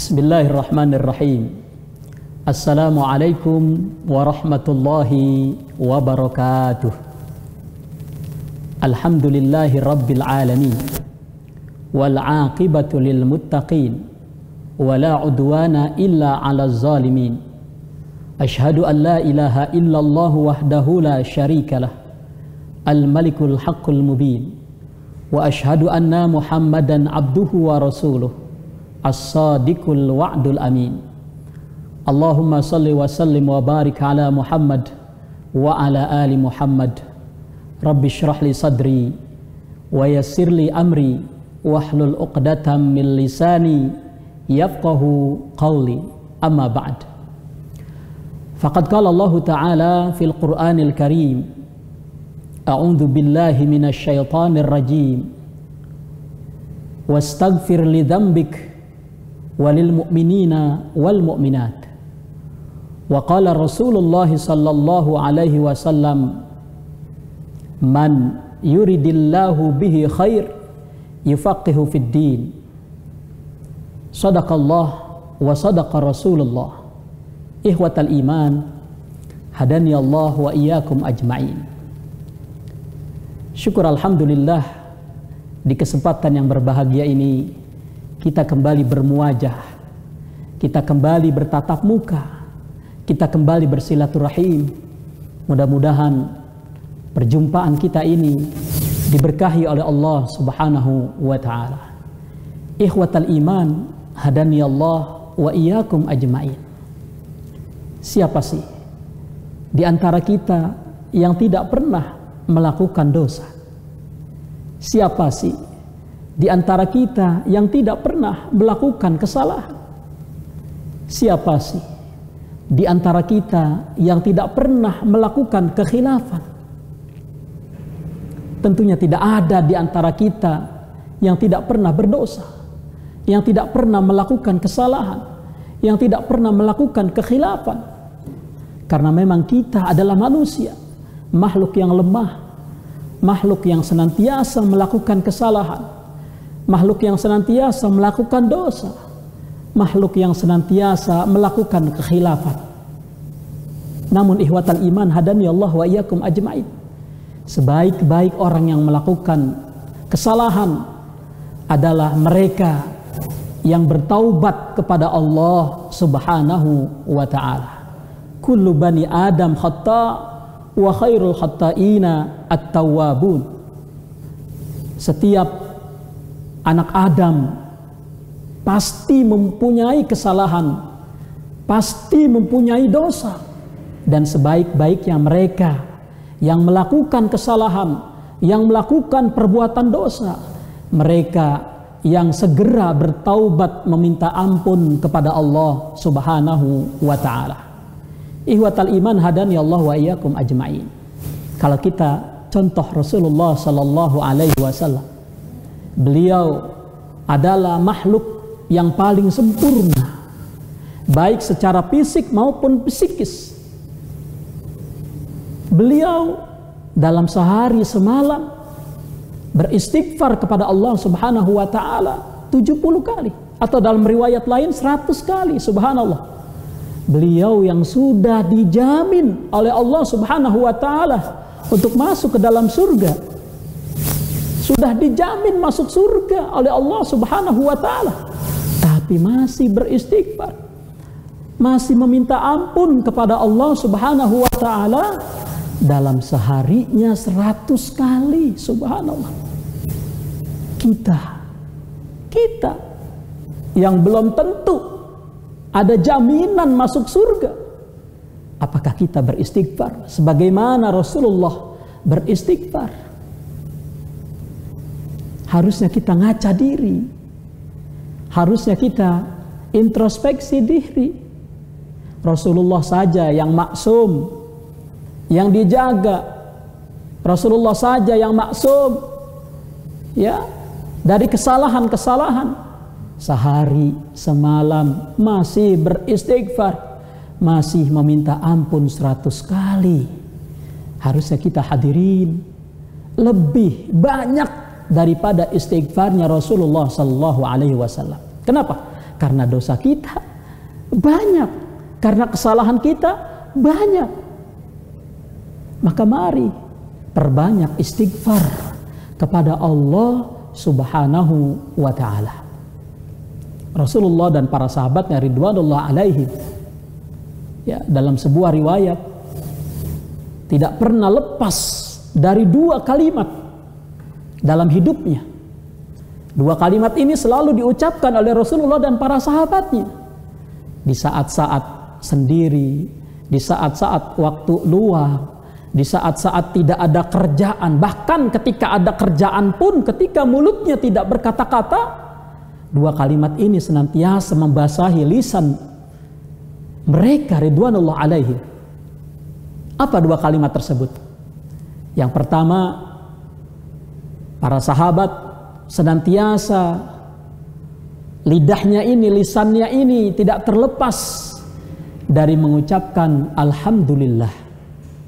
Bismillahirrahmanirrahim. Assalamualaikum warahmatullahi wabarakatuh. Alhamdulillahi rabbil alamin. Wal aqibatu lil muttaqin. Wala udwana illa 'alal zalimin. Ashhadu an la ilaha illallah wahdahu la syarikalah. Al-malikul haqqul mubin. Wa ashhadu anna Muhammadan abduhu wa rasuluh. As-sadiqul wa'dul amin. Allahumma salli wa sallim wa barik ala Muhammad wa ala ali Muhammad. Rabbi shrah li sadri wa yassir li amri wahlul 'uqdatam min lisani yafqahu qawli. Amma ba'd. Faqad qala Allah Ta'ala fil Qur'anil Karim, a'udzu billahi minasy syaithanir rajim. Wastaghfir li dzambik walil mu'minina wal mu'minat. Wa qala Rasulullah sallallahu alaihi wasallam, man yuridillahu bihi khair yufaqihu fid din. Sadaqallah wa sadaqa Rasulullah. Ikhwatal iman, hadani Allah wa iyyakum ajma'in. Syukur alhamdulillah, di kesempatan yang berbahagia ini kita kembali bermuajah, kita kembali bertatap muka, kita kembali bersilaturahim. Mudah-mudahan perjumpaan kita ini diberkahi oleh Allah Subhanahu wa Ta'ala. Ikhwatal iman, hadani Allah wa iyyakum ajma'in. Siapa sih di antara kita yang tidak pernah melakukan dosa? Siapa sih di antara kita yang tidak pernah melakukan kesalahan? Siapa sih di antara kita yang tidak pernah melakukan kekhilafan? Tentunya tidak ada di antara kita yang tidak pernah berdosa, yang tidak pernah melakukan kesalahan, yang tidak pernah melakukan kekhilafan. Karena memang kita adalah manusia, makhluk yang lemah, makhluk yang senantiasa melakukan kesalahan, makhluk yang senantiasa melakukan dosa, makhluk yang senantiasa melakukan kekhilafan. Namun ikhwatal iman, hadani Allah wa iyyakum ajma'in, sebaik-baik orang yang melakukan kesalahan adalah mereka yang bertaubat kepada Allah Subhanahu wa Ta'ala. Kullu bani Adam khata' wa khairul khata'ina at-tawwabun. Setiap anak Adam pasti mempunyai kesalahan, pasti mempunyai dosa, dan sebaik-baiknya mereka yang melakukan kesalahan, yang melakukan perbuatan dosa, mereka yang segera bertaubat meminta ampun kepada Allah Subhanahu wa Ta'ala. Ihwatal iman, hadani Allah wa iyyakum ajma'in. Kalau kita contoh Rasulullah sallallahu alaihi wasallam, beliau adalah makhluk yang paling sempurna, baik secara fisik maupun psikis. Beliau dalam sehari semalam beristighfar kepada Allah Subhanahu wa Ta'ala 70 kali, atau dalam riwayat lain 100 kali. Subhanallah. Beliau yang sudah dijamin oleh Allah Subhanahu wa Ta'ala untuk masuk ke dalam surga, sudah dijamin masuk surga oleh Allah Subhanahu wa Ta'ala, tapi masih beristighfar, masih meminta ampun kepada Allah Subhanahu wa Ta'ala dalam seharinya 100 kali. Subhanallah. Kita yang belum tentu ada jaminan masuk surga, apakah kita beristighfar sebagaimana Rasulullah beristighfar? Harusnya kita ngaca diri, harusnya kita introspeksi diri. Rasulullah saja yang maksum, yang dijaga, Rasulullah saja yang maksum ya dari kesalahan-kesalahan. Sehari semalam masih beristighfar, masih meminta ampun 100 kali. Harusnya kita hadirin lebih banyak daripada istighfarnya Rasulullah sallallahu alaihi wasallam. Kenapa? Karena dosa kita banyak, karena kesalahan kita banyak. Maka mari perbanyak istighfar kepada Allah Subhanahu wa ta'ala. Rasulullah dan para sahabatnya ridwanullah alaihim, ya, dalam sebuah riwayat tidak pernah lepas dari dua kalimat dalam hidupnya. Dua kalimat ini selalu diucapkan oleh Rasulullah dan para sahabatnya di saat-saat sendiri, di saat-saat waktu luang, di saat-saat tidak ada kerjaan, bahkan ketika ada kerjaan pun, ketika mulutnya tidak berkata-kata, dua kalimat ini senantiasa membasahi lisan mereka ridwanullah alaihim. Apa dua kalimat tersebut? Yang pertama, para sahabat senantiasa lidahnya ini, lisannya ini tidak terlepas dari mengucapkan alhamdulillah.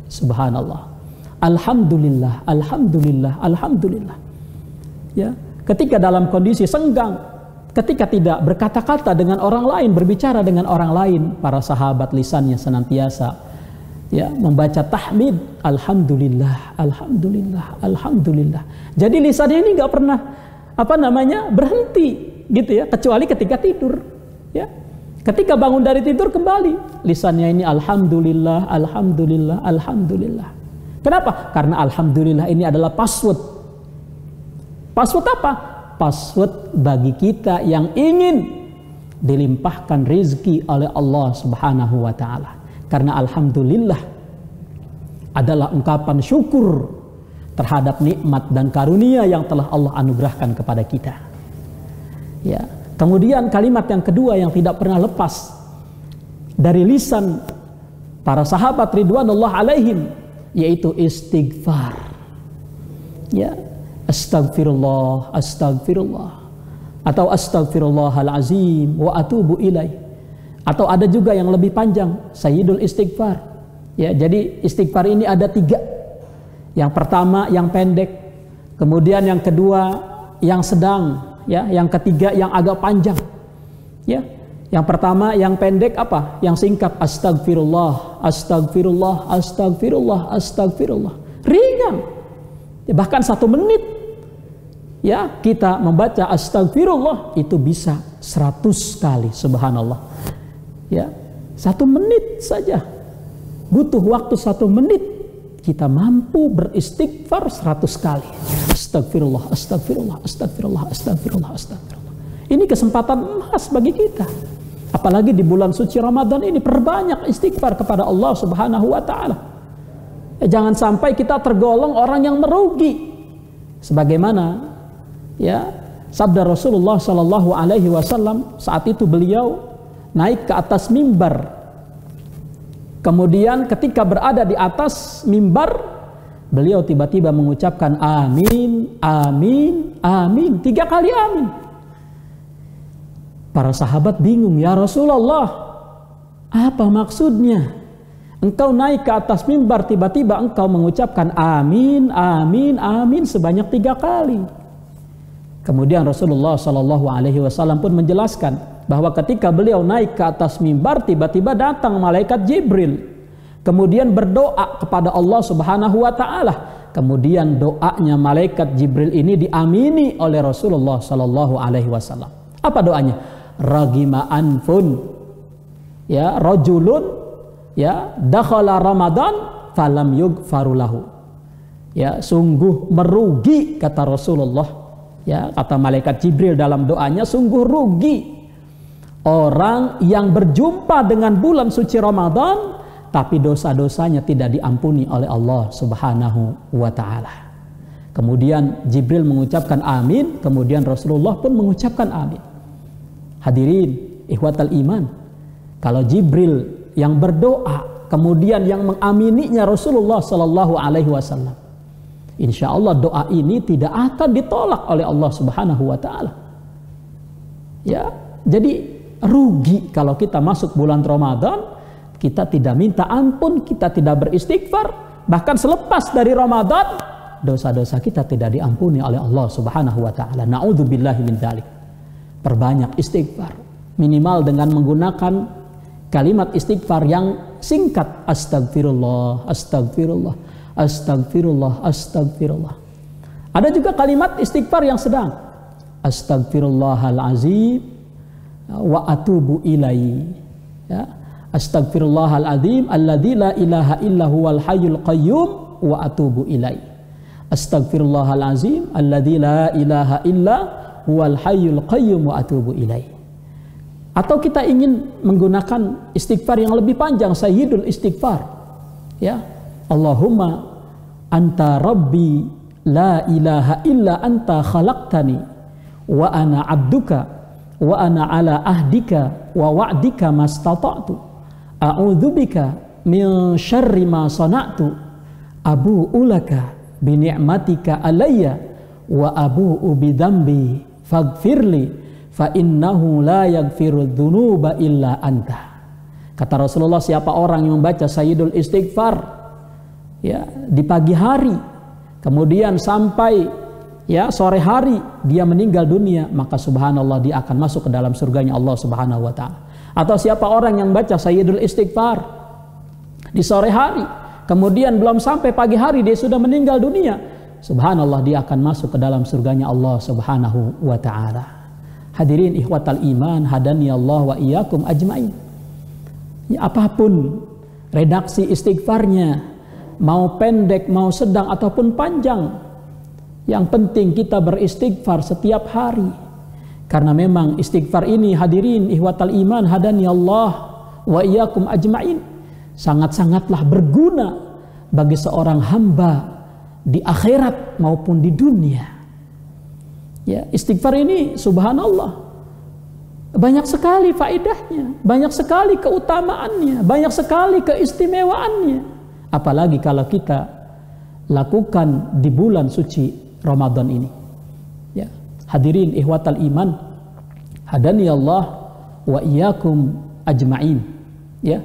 Subhanallah. Alhamdulillah, alhamdulillah, alhamdulillah. Ya, ketika dalam kondisi senggang, ketika tidak berkata-kata dengan orang lain, berbicara dengan orang lain, para sahabat lisannya senantiasa, ya, membaca tahmid, alhamdulillah, alhamdulillah, alhamdulillah. Jadi lisannya ini nggak pernah berhenti, gitu ya, kecuali ketika tidur, ya. Ketika bangun dari tidur kembali, lisannya ini alhamdulillah, alhamdulillah, alhamdulillah. Kenapa? Karena alhamdulillah ini adalah password. Password apa? Password bagi kita yang ingin dilimpahkan rezeki oleh Allah Subhanahu wa ta'ala. Karena alhamdulillah adalah ungkapan syukur terhadap nikmat dan karunia yang telah Allah anugerahkan kepada kita. Ya. Kemudian kalimat yang kedua yang tidak pernah lepas dari lisan para sahabat ridwanullah alaihim, yaitu istighfar. Ya, astagfirullah, astagfirullah, atau astagfirullahalazim wa atubu ilaih. Atau ada juga yang lebih panjang, sayyidul istighfar. Ya, jadi istighfar ini ada tiga. Yang pertama yang pendek, kemudian yang kedua yang sedang, ya, yang ketiga yang agak panjang. Ya, yang pertama yang pendek apa? Yang singkat, astagfirullah, astagfirullah, astagfirullah, astagfirullah. Ringan. Ya, bahkan 1 menit, ya, kita membaca astagfirullah itu bisa 100 kali, subhanallah. Ya, 1 menit saja, butuh waktu 1 menit, kita mampu beristighfar 100 kali. Astagfirullah, astagfirullah, astagfirullah, astagfirullah, astagfirullah. Ini kesempatan emas bagi kita. Apalagi di bulan suci Ramadan ini, perbanyak istighfar kepada Allah Subhanahu wa ta'ala. Jangan sampai kita tergolong orang yang merugi. Sebagaimana, ya, sabda Rasulullah sallallahu alaihi wasallam, saat itu beliau naik ke atas mimbar. Kemudian ketika berada di atas mimbar, beliau tiba-tiba mengucapkan amin, amin, amin, 3 kali amin. Para sahabat bingung, ya Rasulullah, apa maksudnya? Engkau naik ke atas mimbar, tiba-tiba engkau mengucapkan amin, amin, amin sebanyak 3 kali. Kemudian Rasulullah Shallallahu Alaihi Wasallam pun menjelaskan bahwa ketika beliau naik ke atas mimbar, tiba-tiba datang malaikat Jibril, kemudian berdoa kepada Allah Subhanahu wa ta'ala. Kemudian doanya malaikat Jibril ini diamini oleh Rasulullah Sallallahu Alaihi Wasallam. Apa doanya? Ragima anfun, ya, rajulun, ya, dakhala Ramadan falam yughfaru lahu. Ya, sungguh merugi, kata Rasulullah. Ya, kata malaikat Jibril dalam doanya, sungguh rugi orang yang berjumpa dengan bulan suci Ramadan, tapi dosa-dosanya tidak diampuni oleh Allah Subhanahu wa ta'ala. Kemudian Jibril mengucapkan amin, kemudian Rasulullah pun mengucapkan amin. Hadirin ikhwatal iman, kalau Jibril yang berdoa, kemudian yang mengamininya Rasulullah Sallallahu Alaihi Wasallam, insya Allah doa ini tidak akan ditolak oleh Allah Subhanahu wa ta'ala. Ya, jadi rugi kalau kita masuk bulan Ramadan, kita tidak minta ampun, kita tidak beristighfar, bahkan selepas dari Ramadan dosa-dosa kita tidak diampuni oleh Allah Subhanahu wa ta'ala. Na'udzubillahi min dzalik. Perbanyak istighfar. minimal dengan menggunakan kalimat istighfar yang singkat, astagfirullah, astagfirullah, astagfirullah, astagfirullah. Ada juga kalimat istighfar yang sedang, astagfirullahalazim wa atubu ilaihi, ya. Astagfirullahalazim alladzi la ilaha illa huwal hayyul qayyum wa atubu ilaihi. Astagfirullahalazim alladzi la ilaha illa huwal hayyul qayyum wa atubu ilaihi. Atau kita ingin menggunakan istighfar yang lebih panjang, sayyidul istighfar, ya. Allahumma anta rabbi la ilaha illa anta khalaqtani wa ana abduka wa ana ala ahdika wa wa'dika mastata'tu a'udzubika min syarri ma sana'tu abu'u laka bi ni'matika alayya wa abu'u bi dzambi faghfirli fa innahu la yaghfiru dzunuba illa anta. Kata Rasulullah, siapa orang yang membaca sayyidul istighfar, ya, di pagi hari kemudian sampai, ya, sore hari dia meninggal dunia, maka subhanallah dia akan masuk ke dalam surganya Allah Subhanahu wa taala. Atau siapa orang yang baca sayyidul istighfar di sore hari kemudian belum sampai pagi hari dia sudah meninggal dunia, subhanallah dia akan masuk ke dalam surganya Allah Subhanahu wa taala. Hadirin ikhwatal iman, hadani Allah wa iyyakum ajmain. Ya, apapun redaksi istighfarnya, mau pendek, mau sedang ataupun panjang, yang penting kita beristighfar setiap hari. Karena memang istighfar ini, hadirin ihwatal iman, hadani Allah wa iyyakum ajmain, sangat-sangatlah berguna bagi seorang hamba di akhirat maupun di dunia. Ya, istighfar ini subhanallah banyak sekali faedahnya, banyak sekali keutamaannya, banyak sekali keistimewaannya. Apalagi kalau kita lakukan di bulan suci Ramadan ini. Ya, hadirin ihwatal iman, hadani Allah wa iyyakum ajmain. Ya,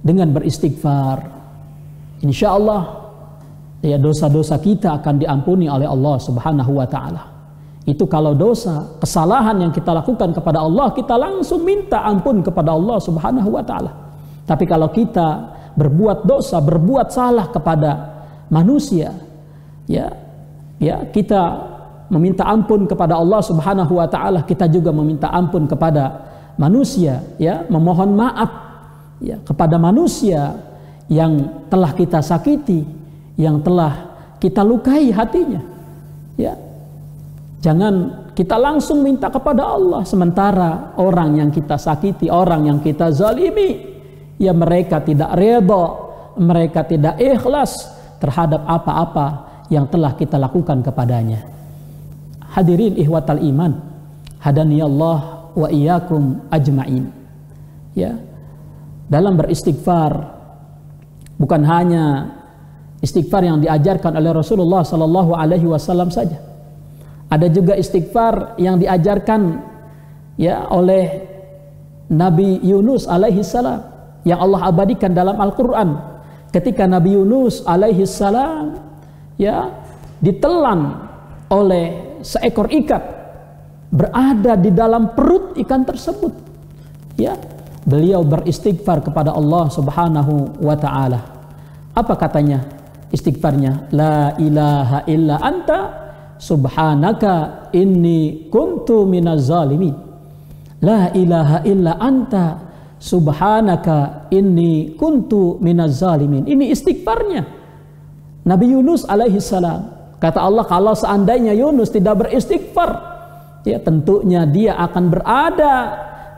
dengan beristighfar, insya Allah, ya, dosa-dosa kita akan diampuni oleh Allah Subhanahu wa taala. Itu kalau dosa, kesalahan yang kita lakukan kepada Allah, kita langsung minta ampun kepada Allah Subhanahu wa taala. Tapi kalau kita berbuat dosa, berbuat salah kepada manusia, ya, kita meminta ampun kepada Allah Subhanahu wa taala, kita juga meminta ampun kepada manusia, ya, memohon maaf, ya, kepada manusia yang telah kita sakiti, yang telah kita lukai hatinya. Ya, jangan kita langsung minta kepada Allah, sementara orang yang kita sakiti, orang yang kita zalimi, ya, mereka tidak redha, mereka tidak ikhlas terhadap apa-apa yang telah kita lakukan kepadanya. Hadirin ihwatal iman, hadani Allah wa iyyakum ajmain. Ya, dalam beristighfar bukan hanya istighfar yang diajarkan oleh Rasulullah sallallahu alaihi wasallam saja. Ada juga istighfar yang diajarkan, ya, oleh Nabi Yunus alaihi salam yang Allah abadikan dalam Al-Qur'an. Ketika Nabi Yunus alaihi salam, ya, ditelan oleh seekor ikan, berada di dalam perut ikan tersebut, ya, beliau beristighfar kepada Allah Subhanahu wa taala. Apa katanya istighfarnya? La ilaha illa anta subhanaka inni kuntu minaz zalimin. La ilaha illa anta subhanaka inni kuntu minaz zalimin. Ini istighfarnya Nabi Yunus alaihi salam. Kata Allah, kalau seandainya Yunus tidak beristighfar, ya, tentunya dia akan berada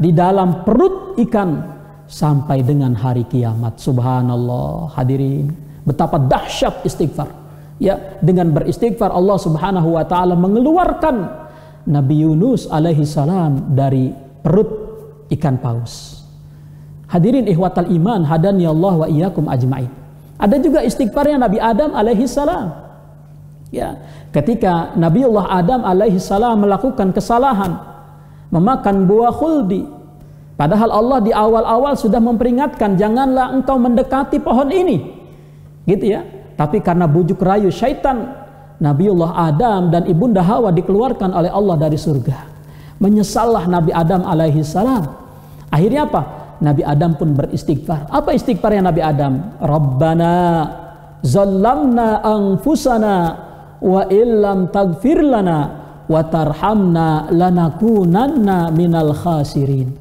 di dalam perut ikan sampai dengan hari kiamat. Subhanallah, hadirin, betapa dahsyat istighfar. Ya, dengan beristighfar Allah Subhanahu wa taala mengeluarkan Nabi Yunus alaihi salam dari perut ikan paus. Hadirin ihwatal iman, hadani Allah wa iyyakum ajmain. Ada juga istighfarnya Nabi Adam alaihi salam. Ya, ketika Nabiullah Adam alaihi salam melakukan kesalahan, memakan buah khuldi, padahal Allah di awal-awal sudah memperingatkan, janganlah engkau mendekati pohon ini, gitu ya. Tapi karena bujuk rayu syaitan, Nabiullah Adam dan ibunda Hawa dikeluarkan oleh Allah dari surga. Menyesallah Nabi Adam alaihi salam Akhirnya apa? Nabi Adam pun beristighfar. Apa istighfarnya Nabi Adam? Rabbana zallamna anfusana wa illam taghfir lana wa tarhamna lanakunanna minal khasirin.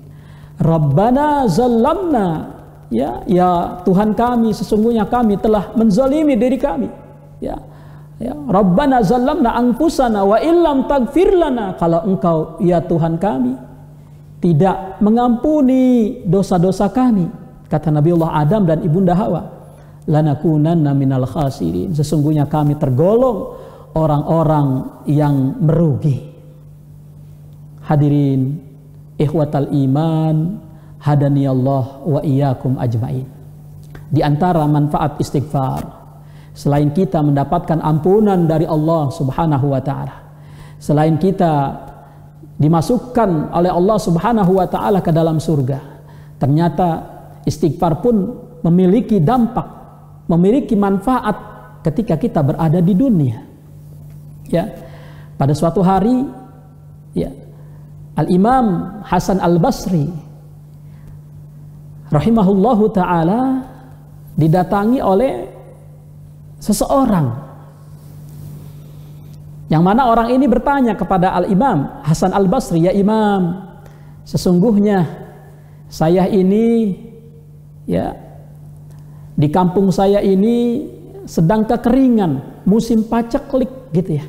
Rabbana zallamna, ya Tuhan kami, sesungguhnya kami telah menzalimi diri kami. Ya Rabbana zallamna anfusana wa illam taghfir lana, kalau Engkau ya Tuhan kami tidak mengampuni dosa-dosa kami, kata Nabiullah Adam dan Ibunda Hawa, lanakunanna minal khasirin, sesungguhnya kami tergolong orang-orang yang merugi. Hadirin ikhwatal iman, hadaniyallah wa iyyakum ajmain. Di antara manfaat istighfar, selain kita mendapatkan ampunan dari Allah Subhanahu wa taala, selain kita dimasukkan oleh Allah Subhanahu wa taala ke dalam surga, ternyata istighfar pun memiliki dampak, memiliki manfaat ketika kita berada di dunia. Ya, pada suatu hari, ya, Al-Imam Hasan Al-Basri rahimahullahu taala didatangi oleh seseorang, yang mana orang ini bertanya kepada Al-Imam Hasan Al-Basri, ya Imam, sesungguhnya saya ini, ya, di kampung saya ini sedang kekeringan, musim paceklik gitu ya.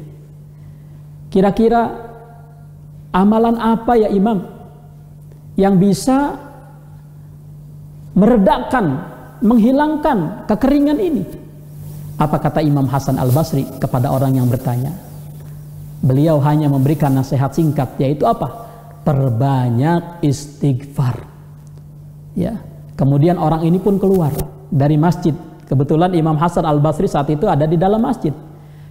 Kira-kira amalan apa ya Imam yang bisa meredakan, menghilangkan kekeringan ini? Apa kata Imam Hasan Al-Basri kepada orang yang bertanya? Beliau hanya memberikan nasihat singkat, yaitu apa? Perbanyak istighfar. Ya. Kemudian orang ini pun keluar dari masjid. Kebetulan Imam Hasan Al-Basri saat itu ada di dalam masjid.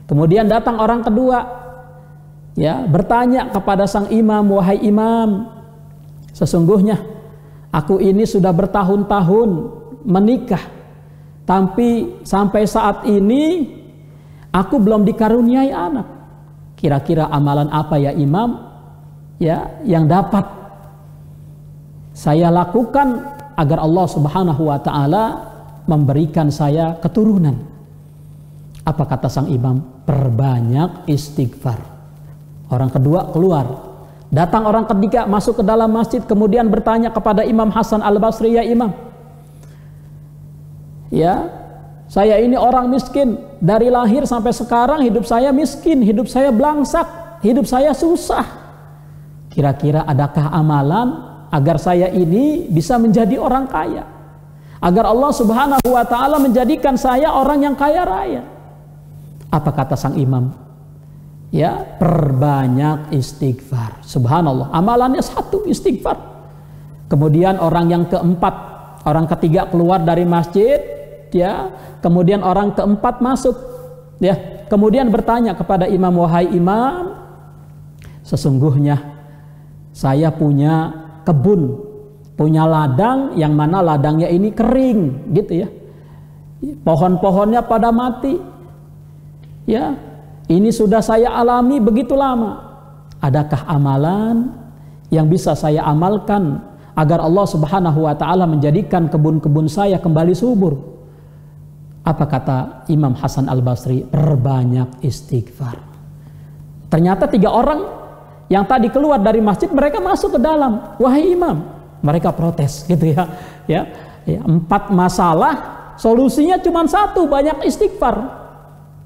Kemudian datang orang kedua, ya, bertanya kepada sang imam, wahai imam, sesungguhnya aku ini sudah bertahun-tahun menikah, tapi sampai saat ini aku belum dikaruniai anak. Kira-kira amalan apa ya imam, ya, yang dapat saya lakukan agar Allah Subhanahu wa taala memberikan saya keturunan? Apa kata sang imam? Perbanyak istighfar. Orang kedua keluar. Datang orang ketiga masuk ke dalam masjid, kemudian bertanya kepada Imam Hasan Al-Basri, ya imam, ya, saya ini orang miskin, dari lahir sampai sekarang hidup saya miskin, hidup saya belangsak, hidup saya susah. Kira-kira adakah amalan agar saya ini bisa menjadi orang kaya, agar Allah Subhanahu wa taala menjadikan saya orang yang kaya raya? Apa kata sang imam? Ya, perbanyak istighfar. Subhanallah, amalannya satu, istighfar. Kemudian orang yang keempat, orang ketiga keluar dari masjid, ya. Kemudian orang keempat masuk, ya. Kemudian bertanya kepada imam, wahai imam, sesungguhnya saya punya kebun, punya ladang, yang mana ladangnya ini kering, gitu ya. Pohon-pohonnya pada mati, ya. Ini sudah saya alami begitu lama. Adakah amalan yang bisa saya amalkan agar Allah Subhanahu wa taala menjadikan kebun-kebun saya kembali subur? Apa kata Imam Hasan Al-Basri? Perbanyak istighfar. Ternyata 3 orang yang tadi keluar dari masjid, mereka masuk ke dalam. Wahai imam, mereka protes gitu ya. Ya, 4 masalah, solusinya cuma 1, banyak istighfar.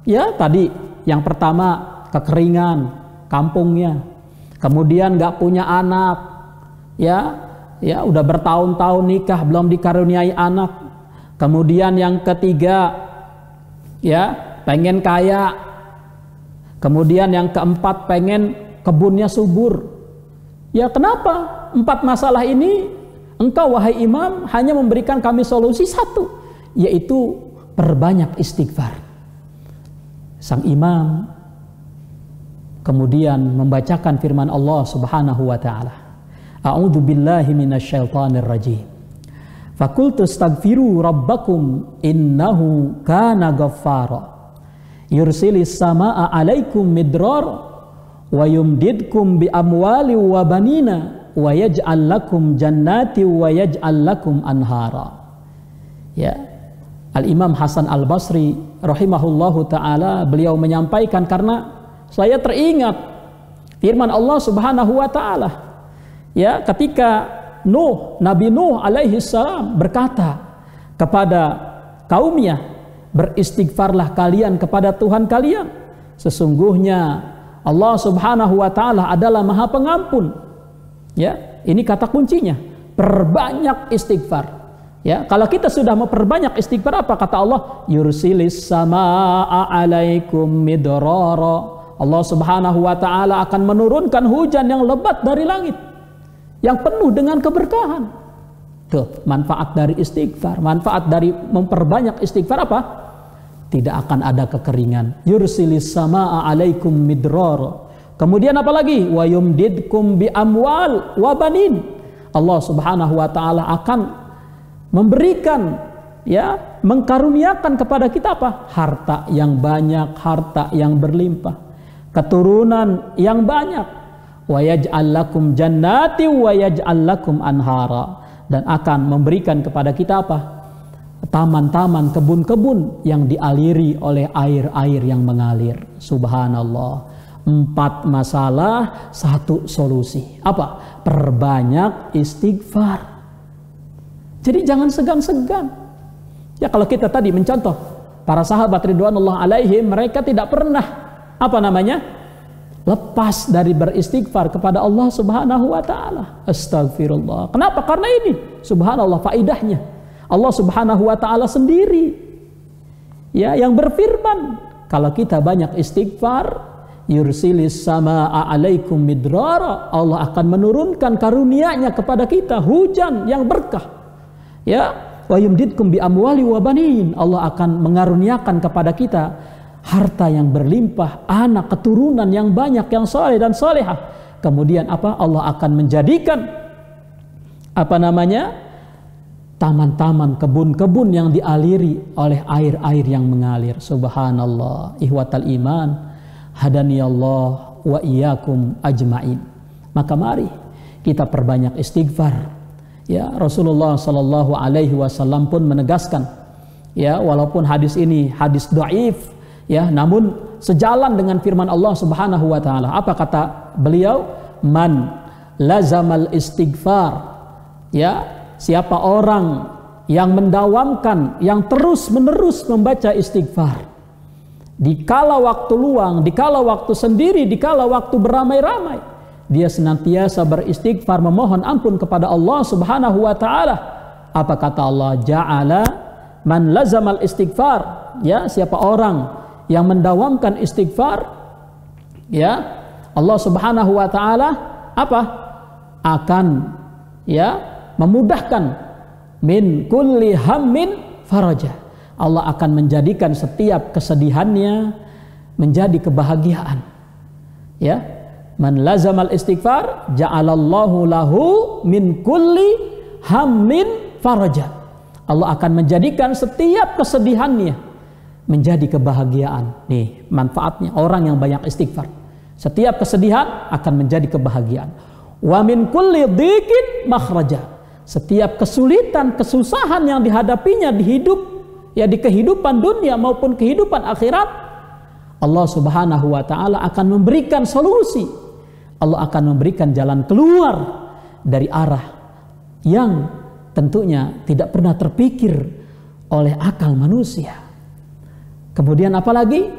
Ya, tadi yang pertama kekeringan kampungnya, kemudian nggak punya anak, ya udah bertahun-tahun nikah belum dikaruniai anak. Kemudian yang ketiga, ya, pengen kaya. Kemudian yang keempat, pengen kebunnya subur. Ya, kenapa 4 masalah ini engkau wahai imam hanya memberikan kami solusi 1, yaitu perbanyak istighfar? Sang imam kemudian membacakan firman Allah Subhanahu wa taala, A'udzu billahi minasyaitonir rajim. Faqultu astaghfiru rabbakum innahu kana ghaffara. Yursilis samaa'a 'alaikum midrar wa yumdidkum bi amwali wa banina wa yaj'al lakum jannati wa yaj'al lakum anhara. Ya. Al-Imam Hasan Al-Basri rahimahullahu taala beliau menyampaikan, karena saya teringat firman Allah Subhanahu wa taala, ya, ketika Nabi Nuh alaihi salam berkata kepada kaumnya, beristighfarlah kalian kepada Tuhan kalian, sesungguhnya Allah Subhanahu wa taala adalah Maha Pengampun. Ya, ini kata kuncinya, perbanyak istighfar. Ya, kalau kita sudah memperbanyak istighfar, apa kata Allah? Yursilis samaa alaikum midrara. Allah Subhanahu wa taala akan menurunkan hujan yang lebat dari langit, yang penuh dengan keberkahan. Tuh, manfaat dari istighfar, manfaat dari memperbanyak istighfar apa? Tidak akan ada kekeringan. Yursilis samaa alaikum midrara. Kemudian apa lagi? Wa yumdidkum bi amwal wa banin. Allah Subhanahu wa taala akan memberikan, ya, mengkaruniakan kepada kita apa? Harta yang banyak, harta yang berlimpah, keturunan yang banyak. Wa yaj'al lakum jannati wa yaj'al lakum anhara, dan akan memberikan kepada kita apa? Taman-taman, kebun-kebun yang dialiri oleh air-air yang mengalir. Subhanallah. 4 masalah, 1 solusi. Apa? Perbanyak istighfar. Jadi jangan segan-segan. Ya, kalau kita tadi mencontoh para sahabat ridwanullah alaihim, mereka tidak pernah lepas dari beristighfar kepada Allah Subhanahu wa taala. Astagfirullah. Kenapa? Karena ini subhanallah faidahnya. Allah Subhanahu wa taala sendiri, ya, yang berfirman, kalau kita banyak istighfar, yursilis samaa alaikum midrara, Allah akan menurunkan karunia-Nya kepada kita, hujan yang berkah. Ya, wa yumdidkum bi amwali wa banin, Allah akan mengaruniakan kepada kita harta yang berlimpah, anak keturunan yang banyak, yang saleh dan salehah. Kemudian apa? Allah akan menjadikan taman-taman, kebun-kebun yang dialiri oleh air-air yang mengalir. Subhanallah. Ihwatal iman, hadaniyallah wa iyyakum ajmain. Maka mari kita perbanyak istighfar. Ya, Rasulullah sallallahu alaihi wasallam pun menegaskan, ya, walaupun hadis ini hadis dhaif, ya, namun sejalan dengan firman Allah Subhanahu wa taala. Apa kata beliau? Man lazamal istighfar. Ya, siapa orang yang mendawamkan, yang terus-menerus membaca istighfar, dikala waktu luang, dikala waktu sendiri, dikala waktu beramai-ramai, dia senantiasa beristighfar, memohon ampun kepada Allah Subhanahu wa taala. Apa kata Allah? Ja'ala man lazamal istighfar. Ya, siapa orang yang mendawamkan istighfar, ya, Allah Subhanahu wa taala apa? Akan, ya, memudahkan min kulli hammin faraja. Allah akan menjadikan setiap kesedihannya menjadi kebahagiaan. Ya. Man lazamal istighfar ja'alallahu lahu min kulli hammin faraja. Allah akan menjadikan setiap kesedihannya menjadi kebahagiaan. Nih, manfaatnya orang yang banyak istighfar. Setiap kesedihan akan menjadi kebahagiaan. Wa min kulli dhiqin makhraja. Setiap kesulitan, kesusahan yang dihadapinya di hidup, ya, di kehidupan dunia maupun kehidupan akhirat, Allah Subhanahu wa taala akan memberikan solusi. Allah akan memberikan jalan keluar dari arah yang tentunya tidak pernah terpikir oleh akal manusia. Kemudian apalagi?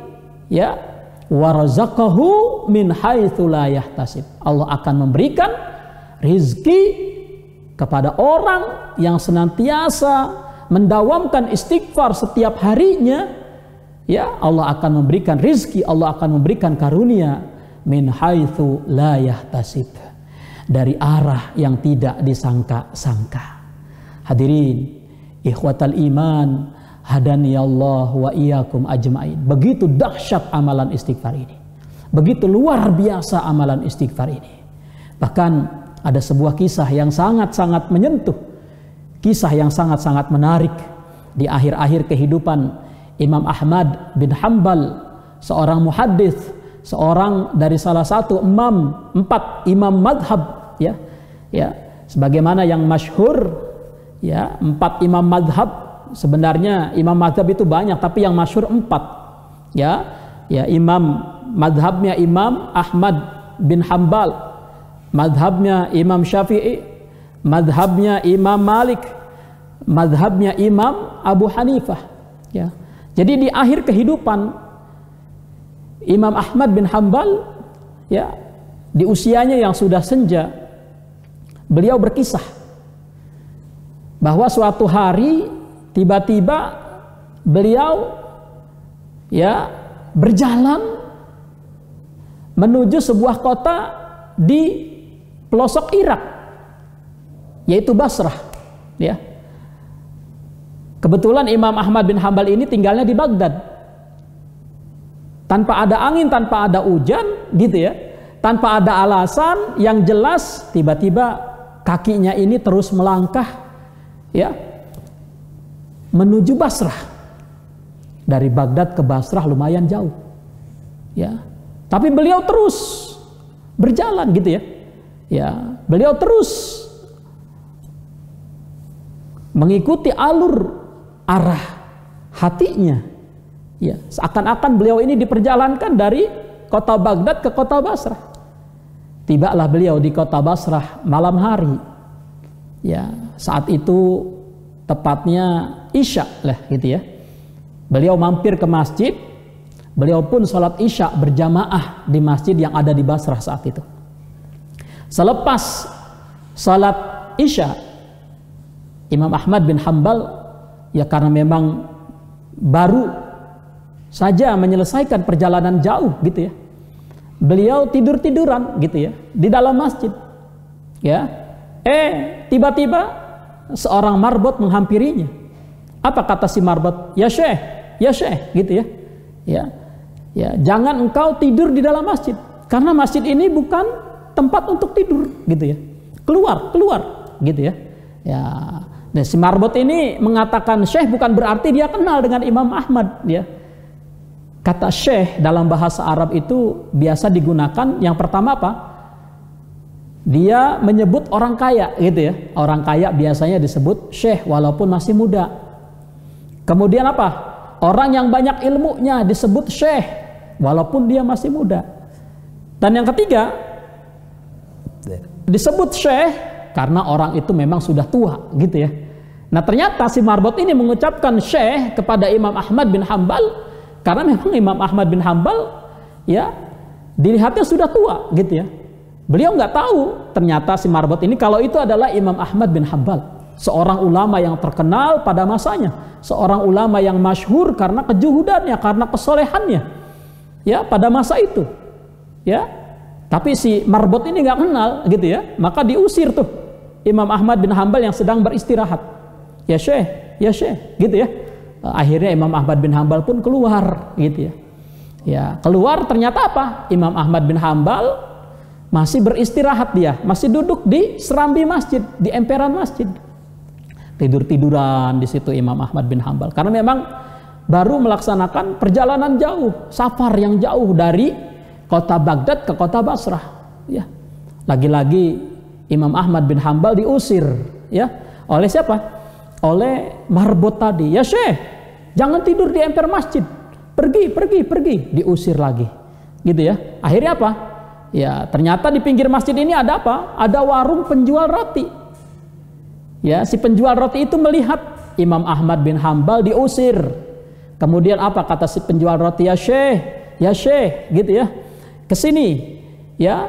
Ya, warazaqahu min haitsu la yahtasib. Allah akan memberikan rizki kepada orang yang senantiasa mendawamkan istighfar setiap harinya. Ya, Allah akan memberikan rizki, Allah akan memberikan karunia min haitsu la yahtasib, dari arah yang tidak disangka-sangka. Hadirin, ikhwatal iman, hadaniyallah wa iyyakum ajmain. Begitu dahsyat amalan istighfar ini. Begitu luar biasa amalan istighfar ini. Bahkan ada sebuah kisah yang sangat-sangat menyentuh, kisah yang sangat-sangat menarik di akhir-akhir kehidupan Imam Ahmad bin Hanbal, seorang muhaddits, seorang dari salah satu 4 imam madhab, ya, Ya, sebagaimana yang masyhur, ya, 4 imam madhab. Sebenarnya imam madhab itu banyak, tapi yang masyhur 4. Ya, imam madhabnya Imam Ahmad bin Hambal, madhabnya Imam Syafi'i, madhabnya Imam Malik, madhabnya Imam Abu Hanifah. Ya, jadi di akhir kehidupan Imam Ahmad bin Hambal, ya, di usianya yang sudah senja, beliau berkisah bahwa suatu hari tiba-tiba beliau, ya, berjalan menuju sebuah kota di pelosok Irak, yaitu Basrah. Ya, kebetulan Imam Ahmad bin Hambal ini tinggalnya di Baghdad. Tanpa ada angin, tanpa ada hujan, gitu ya, tanpa ada alasan yang jelas, tiba-tiba kakinya ini terus melangkah, ya, menuju Basrah. Dari Baghdad ke Basrah lumayan jauh, ya, tapi beliau terus berjalan, gitu ya. Ya, beliau terus mengikuti alur arah hatinya. Ya, seakan-akan beliau ini diperjalankan dari kota Baghdad ke kota Basrah. Tibalah beliau di kota Basrah malam hari. Ya, saat itu tepatnya Isya lah, gitu ya. Beliau mampir ke masjid. Beliau pun sholat Isya berjamaah di masjid yang ada di Basrah saat itu. Selepas sholat Isya, Imam Ahmad bin Hambal, ya, karena memang baru saja menyelesaikan perjalanan jauh, gitu ya, beliau tidur-tiduran, gitu ya, di dalam masjid. Ya, tiba-tiba seorang marbot menghampirinya. Apa kata si marbot? Ya Syekh, gitu ya. Ya, jangan engkau tidur di dalam masjid, karena masjid ini bukan tempat untuk tidur, gitu ya. Keluar, gitu ya. Ya, nah, si marbot ini mengatakan Syekh bukan berarti dia kenal dengan Imam Ahmad, ya. Kata Syekh dalam bahasa Arab itu biasa digunakan, yang pertama apa? Dia menyebut orang kaya, gitu ya. Orang kaya biasanya disebut Syekh walaupun masih muda. Kemudian apa? Orang yang banyak ilmunya disebut Syekh walaupun dia masih muda. Dan yang ketiga, disebut Syekh karena orang itu memang sudah tua, gitu ya. Nah, ternyata si marbot ini mengucapkan Syekh kepada Imam Ahmad bin Hambal karena memang Imam Ahmad bin Hambal, ya, dilihatnya sudah tua, gitu ya. Beliau nggak tahu ternyata si marbot ini kalau itu adalah Imam Ahmad bin Hambal, seorang ulama yang terkenal pada masanya, seorang ulama yang masyhur karena kejuhudannya, karena kesolehannya, ya, pada masa itu, ya. Tapi si marbot ini nggak kenal, gitu ya, maka diusir tuh Imam Ahmad bin Hambal yang sedang beristirahat. Ya Syekh, gitu ya. Akhirnya Imam Ahmad bin Hambal pun keluar, gitu ya. Ya, keluar ternyata apa? Imam Ahmad bin Hambal masih beristirahat, dia masih duduk di serambi masjid, di emperan masjid. Tidur-tiduran di situ Imam Ahmad bin Hambal karena memang baru melaksanakan perjalanan jauh, safar yang jauh dari kota Baghdad ke kota Basrah, ya. Lagi-lagi Imam Ahmad bin Hambal diusir, ya, oleh siapa? Oleh marbot tadi. Ya Syekh, jangan tidur di emper masjid, pergi, diusir lagi, gitu ya. Akhirnya apa? Ya, ternyata di pinggir masjid ini ada apa? Ada warung penjual roti. Ya, si penjual roti itu melihat Imam Ahmad bin Hambal diusir. Kemudian apa kata si penjual roti? Ya Syekh, gitu ya. Kesini, ya,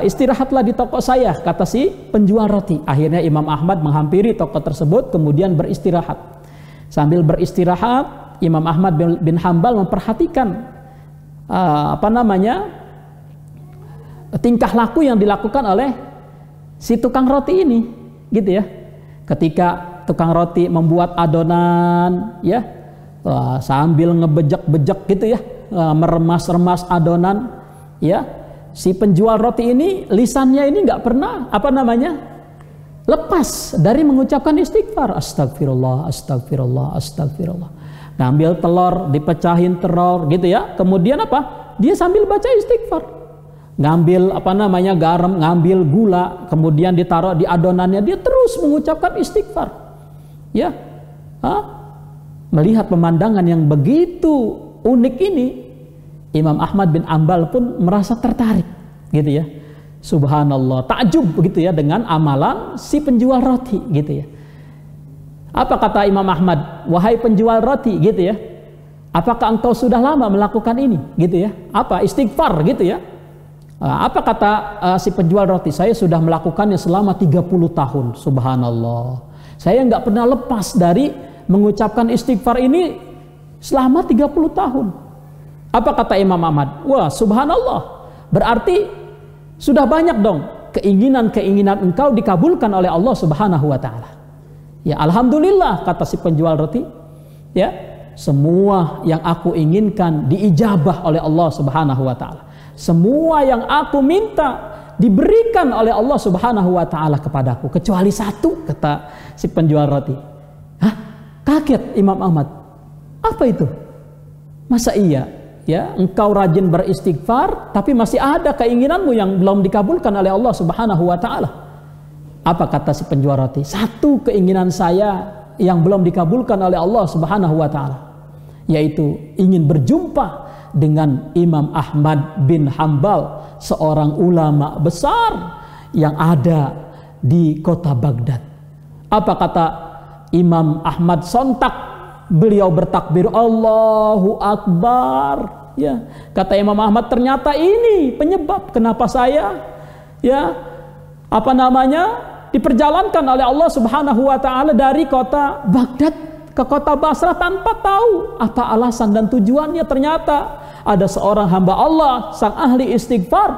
istirahatlah di toko saya, kata si penjual roti. Akhirnya Imam Ahmad menghampiri toko tersebut, kemudian beristirahat. Sambil beristirahat, Imam Ahmad bin Hambal memperhatikan tingkah laku yang dilakukan oleh si tukang roti ini, gitu ya. Ketika tukang roti membuat adonan, ya, sambil ngebejek-bejek, gitu ya, meremas-remas adonan, ya, si penjual roti ini lisannya ini nggak pernah lepas dari mengucapkan istighfar. Astagfirullah, ngambil telur, dipecahin telur, gitu ya. Kemudian apa? Dia sambil baca istighfar. ngambil garam, ngambil gula, kemudian ditaruh di adonannya, dia terus mengucapkan istighfar. Ya, melihat pemandangan yang begitu unik ini, Imam Ahmad bin Hanbal pun merasa tertarik, gitu ya. Subhanallah, takjub begitu ya dengan amalan si penjual roti, gitu ya. Apa kata Imam Ahmad? Wahai penjual roti, gitu ya. Apakah engkau sudah lama melakukan ini, gitu ya? Apa istighfar, gitu ya? Apa kata si penjual roti? Saya sudah melakukannya selama 30 tahun. Subhanallah. Saya nggak pernah lepas dari mengucapkan istighfar ini selama 30 tahun. Apa kata Imam Ahmad? Wah, subhanallah. Berarti sudah banyak dong keinginan-keinginan engkau dikabulkan oleh Allah Subhanahu wa taala. Ya, alhamdulillah, kata si penjual roti. Ya, semua yang aku inginkan diijabah oleh Allah Subhanahu wa taala. Semua yang aku minta diberikan oleh Allah Subhanahu wa taala kepadaku, kecuali satu, kata si penjual roti. Hah? Kaget Imam Ahmad. Apa itu? Masa iya? Ya, engkau rajin beristighfar tapi masih ada keinginanmu yang belum dikabulkan oleh Allah Subhanahu wa taala. Apa kata si penjual roti? Satu keinginan saya yang belum dikabulkan oleh Allah Subhanahu wa taala, yaitu ingin berjumpa dengan Imam Ahmad bin Hanbal, seorang ulama besar yang ada di kota Baghdad. Apa kata Imam Ahmad? Sontak beliau bertakbir, Allahu Akbar. Ya, kata Imam Ahmad, ternyata ini penyebab kenapa saya diperjalankan oleh Allah Subhanahu wa taala dari kota Baghdad ke kota Basrah tanpa tahu apa alasan dan tujuannya. Ternyata ada seorang hamba Allah, sang ahli istighfar,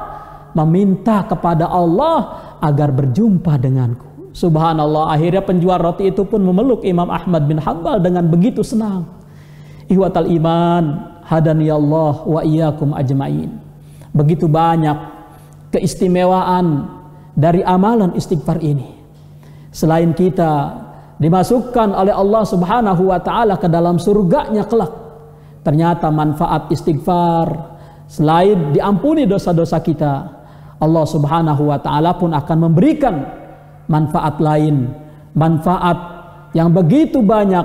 meminta kepada Allah agar berjumpa denganku. Subhanallah, akhirnya penjual roti itu pun memeluk Imam Ahmad bin Hanbal dengan begitu senang. Ihwatal iman, hadani Allah wa iyyakum ajmain. Begitu banyak keistimewaan dari amalan istighfar ini. Selain kita dimasukkan oleh Allah Subhanahu wa taala ke dalam surganya kelak, ternyata manfaat istighfar selain diampuni dosa-dosa kita, Allah Subhanahu wa taala pun akan memberikan manfaat lain, manfaat yang begitu banyak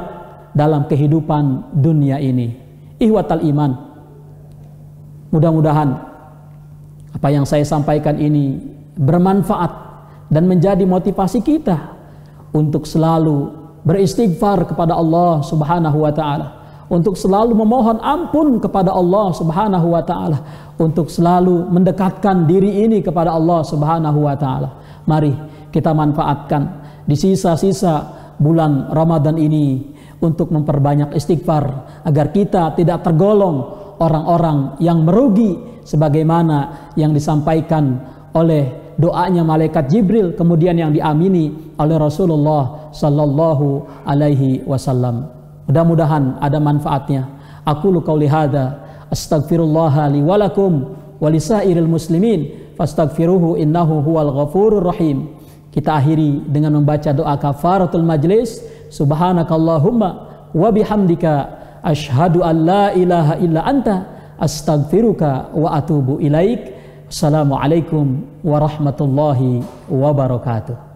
dalam kehidupan dunia ini. Ihwatal iman, mudah-mudahan apa yang saya sampaikan ini bermanfaat dan menjadi motivasi kita untuk selalu beristighfar kepada Allah Subhanahu wa taala, untuk selalu memohon ampun kepada Allah Subhanahu wa taala, untuk selalu mendekatkan diri ini kepada Allah Subhanahu wa taala. Mari kita manfaatkan di sisa-sisa bulan Ramadan ini untuk memperbanyak istighfar agar kita tidak tergolong orang-orang yang merugi, sebagaimana yang disampaikan oleh doanya malaikat Jibril, kemudian yang diamini oleh Rasulullah sallallahu alaihi wasallam. Mudah-mudahan ada manfaatnya. Aqulu qauli hadza astaghfirullah li wa lakum wa lisairil muslimin fastaghfiruhu innahu huwal ghafurur rahim. Kita akhiri dengan membaca doa kafaratul majlis. Subhanakallahumma wa bihamdika asyhadu an la ilaha illa anta astaghfiruka wa atubu ilaik. Assalamualaikum warahmatullahi wabarakatuh.